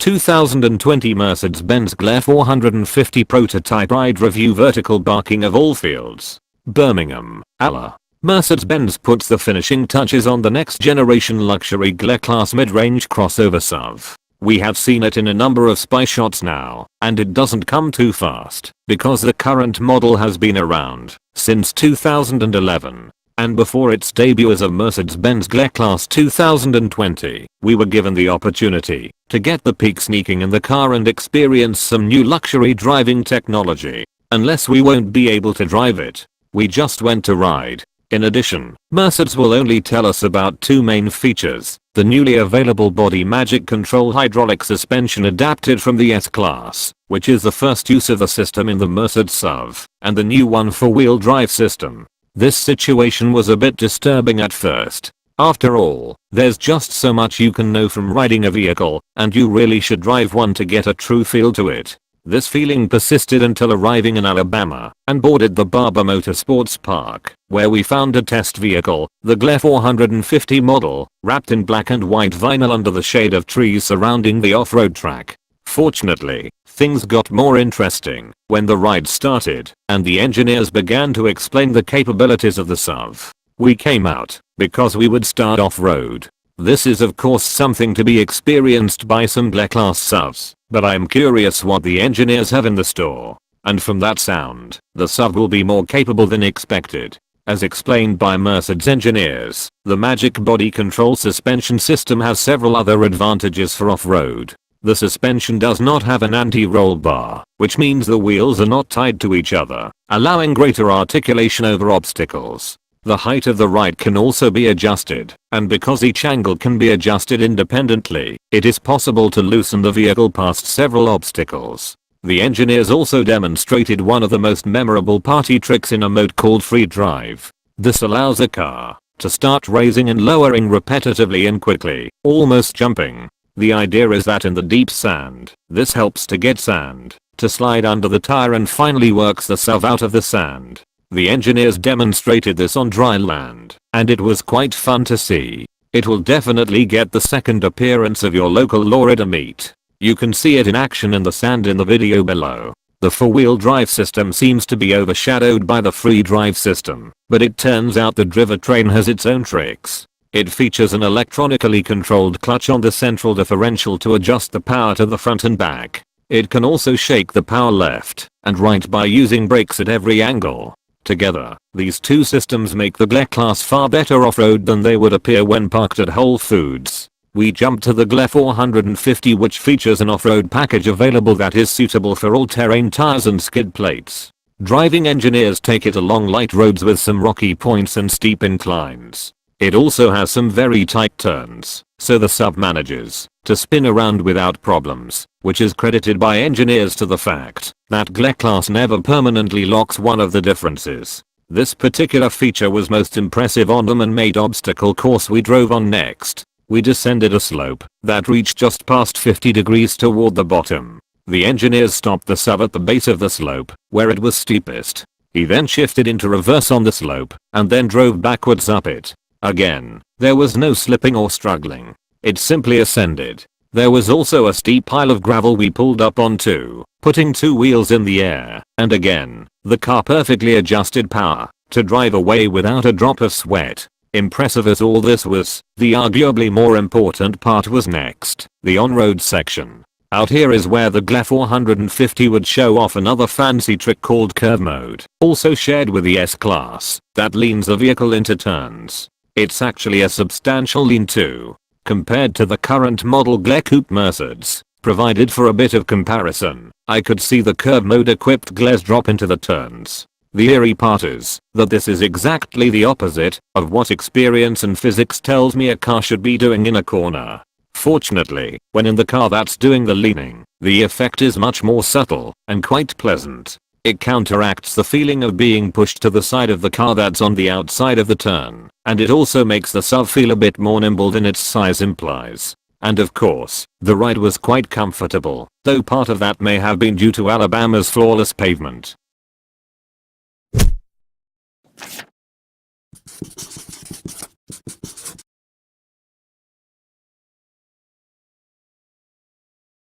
2020 Mercedes-Benz GLE 450 prototype ride review. Vertical barking of all fields. Birmingham, Ala. Mercedes-Benz puts the finishing touches on the next generation luxury GLE class mid-range crossover SUV. We have seen it in a number of spy shots now, and it doesn't come too fast, because the current model has been around since 2011. And before its debut as a Mercedes-Benz GLE Class 2020, we were given the opportunity to get the peek sneaking in the car and experience some new luxury driving technology. Unless we won't be able to drive it, we just went to ride. In addition, Mercedes will only tell us about two main features: the newly available Body Magic Control hydraulic suspension adapted from the S-Class, which is the first use of the system in the Mercedes SUV, and the new one four-wheel drive system. This situation was a bit disturbing at first. After all, there's just so much you can know from riding a vehicle, and you really should drive one to get a true feel to it. This feeling persisted until arriving in Alabama and boarded the Barber Motorsports Park, where we found a test vehicle, the GLE 450 model, wrapped in black and white vinyl under the shade of trees surrounding the off-road track. Fortunately, things got more interesting when the ride started and the engineers began to explain the capabilities of the SUV. We came out because we would start off-road. This is of course something to be experienced by some GLE class SUVs, but I'm curious what the engineers have in the store. And from that sound, the SUV will be more capable than expected. As explained by Mercedes engineers, the Magic Body Control suspension system has several other advantages for off-road. The suspension does not have an anti-roll bar, which means the wheels are not tied to each other, allowing greater articulation over obstacles. The height of the ride can also be adjusted, and because each angle can be adjusted independently, it is possible to loosen the vehicle past several obstacles. The engineers also demonstrated one of the most memorable party tricks in a mode called free drive. This allows a car to start raising and lowering repetitively and quickly, almost jumping. The idea is that in the deep sand, this helps to get sand to slide under the tire and finally works the SUV out of the sand. The engineers demonstrated this on dry land, and it was quite fun to see. It will definitely get the second appearance of your local Florida meet. You can see it in action in the sand in the video below. The four-wheel drive system seems to be overshadowed by the free drive system, but it turns out the drivetrain has its own tricks. It features an electronically controlled clutch on the central differential to adjust the power to the front and back. It can also shake the power left and right by using brakes at every angle. Together, these two systems make the GLE class far better off-road than they would appear when parked at Whole Foods. We jumped to the GLE 450, which features an off-road package available that is suitable for all-terrain tires and skid plates. Driving engineers take it along light roads with some rocky points and steep inclines. It also has some very tight turns, so the SUV manages to spin around without problems, which is credited by engineers to the fact that GLE class never permanently locks. One of the differences. This particular feature was most impressive on the man-made obstacle course we drove on next. We descended a slope that reached just past 50 degrees toward the bottom. The engineers stopped the SUV at the base of the slope, where it was steepest. He then shifted into reverse on the slope, and then drove backwards up it. Again, there was no slipping or struggling. It simply ascended. There was also a steep pile of gravel we pulled up onto, putting two wheels in the air, and again, the car perfectly adjusted power to drive away without a drop of sweat. Impressive as all this was, the arguably more important part was next, the on-road section. Out here is where the GLE 450 would show off another fancy trick called curve mode, also shared with the S-Class, that leans the vehicle into turns. It's actually a substantial lean too, compared to the current model GLE Coupe Mercedes. Provided for a bit of comparison, I could see the curve mode equipped GLEs drop into the turns. The eerie part is that this is exactly the opposite of what experience and physics tells me a car should be doing in a corner. Fortunately, when in the car that's doing the leaning, the effect is much more subtle and quite pleasant. It counteracts the feeling of being pushed to the side of the car that's on the outside of the turn, and it also makes the SUV feel a bit more nimble than its size implies. And of course, the ride was quite comfortable, though part of that may have been due to Alabama's flawless pavement.